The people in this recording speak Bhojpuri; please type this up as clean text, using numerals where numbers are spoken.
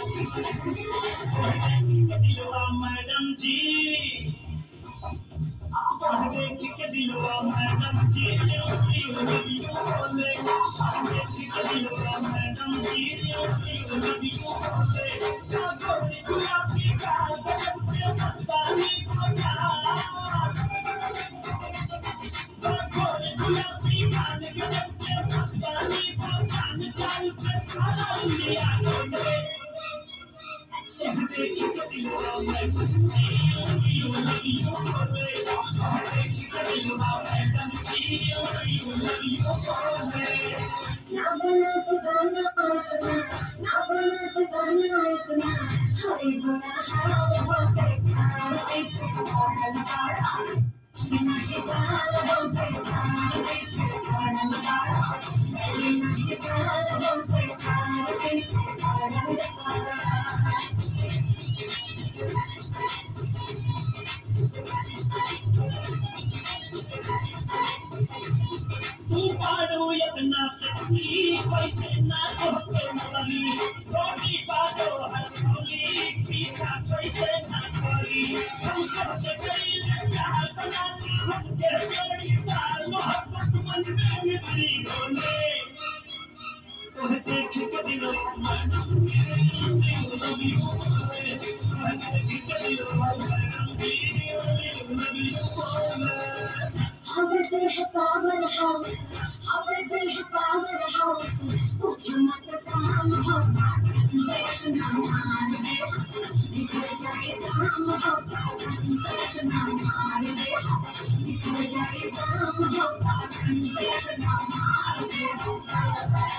मैडम जी मैडम जी तू पाडू इतना सच्ची पैसे ना होते मली रोटी पाडो हंसली पीछा पैसे ना करी हम सबसे कई चाह बनाती हम के जोड़ी बार मोहब्बत मन में मिसरी बोले तो देख के दिलो मैडम जी लव यू देख के दिलो मैडम जी love you Holiday powerhouse, holiday powerhouse. Pooja mat kaam ho, bet na maar de. Nikal jaye kaam ho, bet na maar de. Nikal jaye kaam ho, bet na maar de.